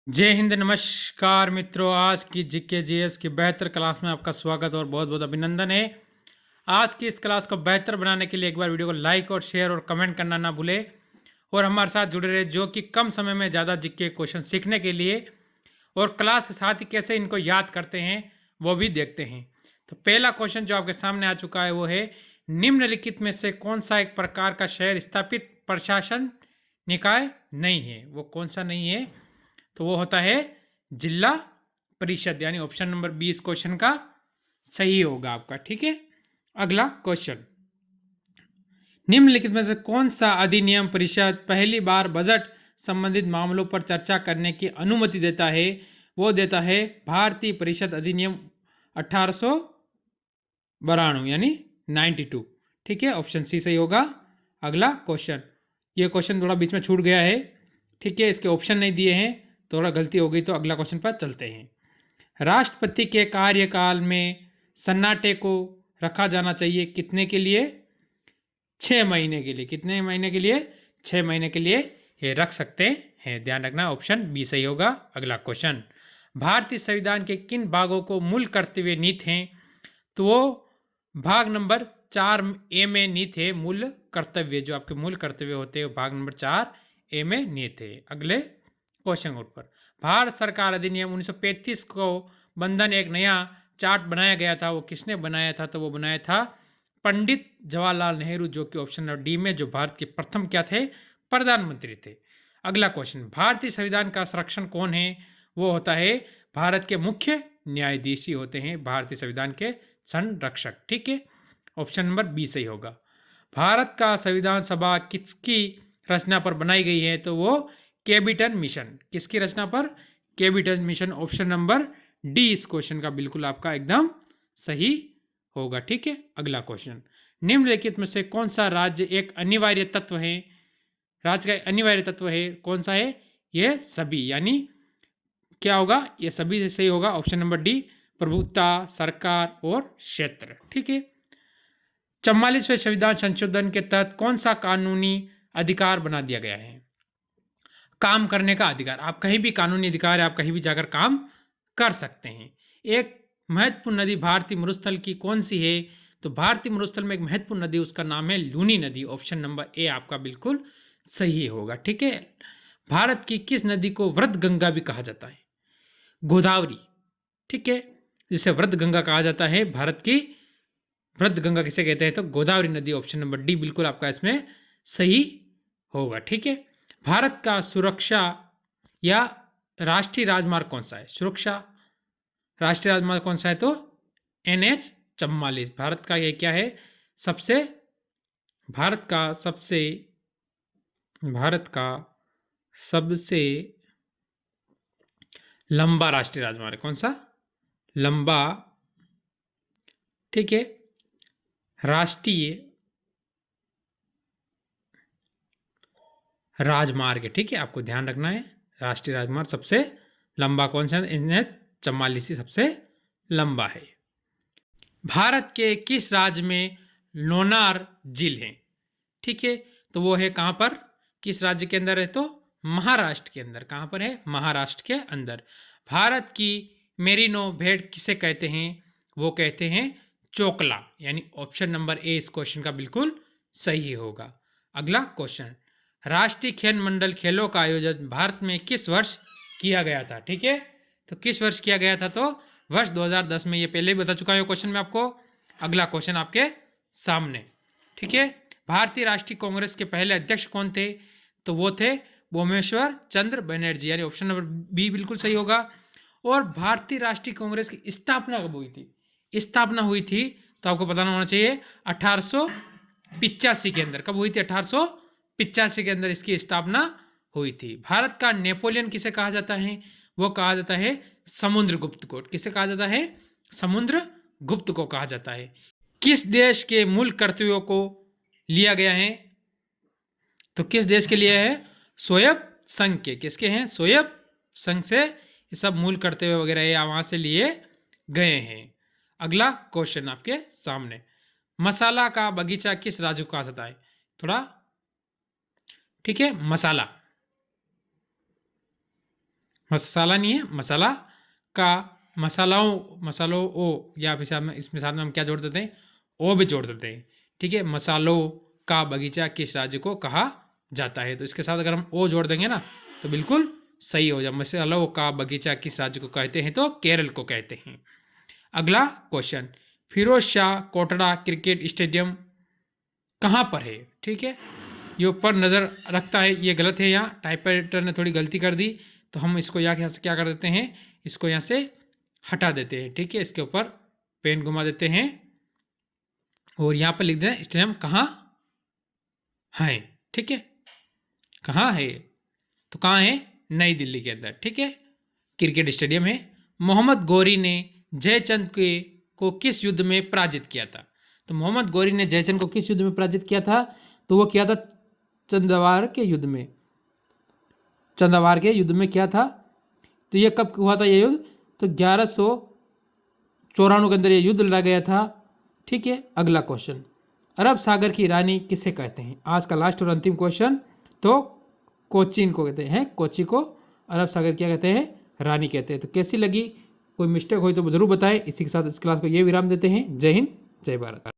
जय हिंद, नमस्कार मित्रों। आज की जीके जीएस की बेहतर क्लास में आपका स्वागत और बहुत बहुत अभिनंदन है। आज की इस क्लास को बेहतर बनाने के लिए एक बार वीडियो को लाइक और शेयर और कमेंट करना ना भूले और हमारे साथ जुड़े रहे, जो कि कम समय में ज़्यादा जीके क्वेश्चन सीखने के लिए और क्लास के साथ ही कैसे इनको याद करते हैं वो भी देखते हैं। तो पहला क्वेश्चन जो आपके सामने आ चुका है वो है, निम्नलिखित में से कौन सा एक प्रकार का शहर स्थापित प्रशासन निकाय नहीं है? वो कौन सा नहीं है? तो वो होता है जिला परिषद, यानी ऑप्शन नंबर 20 क्वेश्चन का सही होगा आपका। ठीक है, अगला क्वेश्चन, निम्नलिखित में से कौन सा अधिनियम परिषद पहली बार बजट संबंधित मामलों पर चर्चा करने की अनुमति देता है? वो देता है भारतीय परिषद अधिनियम 1892 यानी 92। ठीक है, ऑप्शन सी सही होगा। अगला क्वेश्चन, ये क्वेश्चन थोड़ा बीच में छूट गया है। ठीक है, इसके ऑप्शन नहीं दिए हैं, थोड़ा गलती हो गई, तो अगला क्वेश्चन पर चलते हैं। राष्ट्रपति के कार्यकाल में सन्नाटे को रखा जाना चाहिए कितने के लिए? 6 महीने के लिए। कितने महीने के लिए? 6 महीने के लिए ये रख सकते हैं। ध्यान रखना, ऑप्शन बी सही होगा। अगला क्वेश्चन, भारतीय संविधान के किन भागों को मूल कर्तव्य नीति हैं? तो वो भाग नंबर 4 ए में नीत है। मूल कर्तव्य, जो आपके मूल कर्तव्य होते हैं, भाग नंबर 4 ए में नीत है। अगले क्वेश्चन पर, भारत सरकार अधिनियम 1935 को बंधन एक नया चार्ट बनाया गया था, वो किसने बनाया था? तो वो बनाया था पंडित जवाहरलाल नेहरू, जो कि ऑप्शन नंबर डी में, जो भारत के प्रथम क्या थे? प्रधानमंत्री थे। अगला क्वेश्चन, भारतीय संविधान का संरक्षण कौन है? वो होता है भारत के मुख्य न्यायाधीश ही होते हैं भारतीय संविधान के संरक्षक। ठीक है, ऑप्शन नंबर बी सही होगा। भारत का संविधान सभा किसकी रचना पर बनाई गई है? तो वो कैबिनेट मिशन। किसकी रचना पर? Cabinet mission. Option number D इस क्वेश्चन का बिल्कुल आपका एकदम सही होगा। ठीक है, अगला क्वेश्चन, निम्नलिखित में से कौन सा राज्य एक अनिवार्य तत्व है? राज्य का अनिवार्य तत्व है कौन सा है? ये सभी, यानी क्या होगा? ये सभी से सही होगा। ऑप्शन नंबर डी, प्रभुत्ता, सरकार और क्षेत्र। ठीक है, 44वें संविधान संशोधन के तहत कौन सा कानूनी अधिकार बना दिया गया है? काम करने का अधिकार। आप कहीं भी कानूनी अधिकार है, आप कहीं भी जाकर काम कर सकते हैं। एक महत्वपूर्ण नदी भारतीय मरुस्थल की कौन सी है? तो भारतीय मरुस्थल में एक महत्वपूर्ण नदी, उसका नाम है लूनी नदी। ऑप्शन नंबर ए आपका बिल्कुल सही होगा। ठीक है, भारत की किस नदी को वृद्ध गंगा भी कहा जाता है? गोदावरी। ठीक है, जिसे वृद्ध गंगा कहा जाता है, भारत की वृद्ध गंगा किसे कहते हैं? तो गोदावरी नदी। ऑप्शन नंबर डी बिल्कुल आपका इसमें सही होगा। ठीक है, भारत का सुरक्षा या राष्ट्रीय राजमार्ग कौन सा है? सुरक्षा राष्ट्रीय राजमार्ग कौन सा है? तो NH 44। भारत का ये क्या है? भारत का सबसे भारत का सबसे लंबा राष्ट्रीय राजमार्ग कौन सा? लंबा, ठीक है, राष्ट्रीय राजमार्ग है। ठीक है, आपको ध्यान रखना है, राष्ट्रीय राजमार्ग सबसे लंबा कौन सा? NH 44 सबसे लंबा है। भारत के किस राज्य में लोनार झील है? ठीक है, तो वो है कहां पर? किस राज्य के अंदर है? तो महाराष्ट्र के अंदर। कहां पर है? महाराष्ट्र के अंदर। भारत की मेरिनो भेड़ किसे कहते हैं? वो कहते हैं चोकला, यानी ऑप्शन नंबर ए इस क्वेश्चन का बिल्कुल सही होगा। अगला क्वेश्चन, राष्ट्रीय खेल मंडल खेलों का आयोजन भारत में किस वर्ष किया गया था? ठीक है, तो किस वर्ष किया गया था? तो वर्ष 2010 में। ये पहले ही बता चुका हूं क्वेश्चन में आपको। अगला क्वेश्चन आपके सामने। ठीक है, भारतीय राष्ट्रीय कांग्रेस के पहले अध्यक्ष कौन थे? तो वो थे भूमेश्वर चंद्र बनर्जी, यानी ऑप्शन नंबर बी बिल्कुल सही होगा। और भारतीय राष्ट्रीय कांग्रेस की स्थापना कब हुई थी? स्थापना हुई थी, तो आपको पता होना चाहिए, 1885 के अंदर। कब हुई थी? 1885 के अंदर इसकी स्थापना हुई थी। भारत का नेपोलियन किसे कहा जाता है? वो कहा जाता है समुद्रगुप्त को। किसे कहा जाता है? समुद्रगुप्त को कहा जाता है। किस देश के मूल कर्तव्यों को लिया गया है? तो किस देश के लिए है? सोवियत संघ के। किसके हैं? सोवियत संघ से ये सब मूल कर्तव्य वगैरह है, वहां से लिए गए हैं। अगला क्वेश्चन आपके सामने, मसाला का बगीचा किस राज्य को कहा जाता है? थोड़ा, ठीक है, मसाला मसाला नहीं है, मसाला का, मसालों ओ, या फिर इसमें साथ में हम क्या जोड़ देते हैं, ओ भी जोड़ देते हैं। ठीक है, मसालों का बगीचा किस राज्य को कहा जाता है, तो इसके साथ अगर हम ओ जोड़ देंगे ना तो बिल्कुल सही हो जाए। मसालों का बगीचा किस राज्य को कहते हैं, तो केरल को कहते हैं। अगला question, Firoz Shah Kotla cricket stadium कहाँ पर है। ठीक है, ये ऊपर नज़र रखता है, ये गलत है, यहाँ टाइपराइटर ने थोड़ी गलती कर दी, तो हम इसको यहाँ से क्या कर देते हैं, इसको यहाँ से हटा देते हैं। ठीक है, इसके ऊपर पेन घुमा देते हैं और यहाँ पर लिख देना स्टेडियम कहाँ है। ठीक है, कहाँ है, तो कहाँ है, नई दिल्ली के अंदर। ठीक है, क्रिकेट स्टेडियम है। मोहम्मद गौरी ने जयचंद को किस युद्ध में पराजित किया था, तो मोहम्मद गौरी ने जयचंद को किस युद्ध में पराजित किया था, तो वो किया था चंदावार के युद्ध में। चंदावार के युद्ध में किया था, तो ये कब हुआ था ये युद्ध, तो 1194 के अंदर ये युद्ध लड़ा गया था। ठीक है, अगला क्वेश्चन, अरब सागर की रानी किसे कहते हैं, आज का लास्ट और अंतिम क्वेश्चन, तो कोचीन को कहते हैं, कोची को अरब सागर क्या कहते हैं, रानी कहते हैं। तो कैसी लगी, कोई मिस्टेक हुई तो ज़रूर बताएं। इसी के साथ इस क्लास को ये विराम देते हैं। जय हिंद, जय भारत।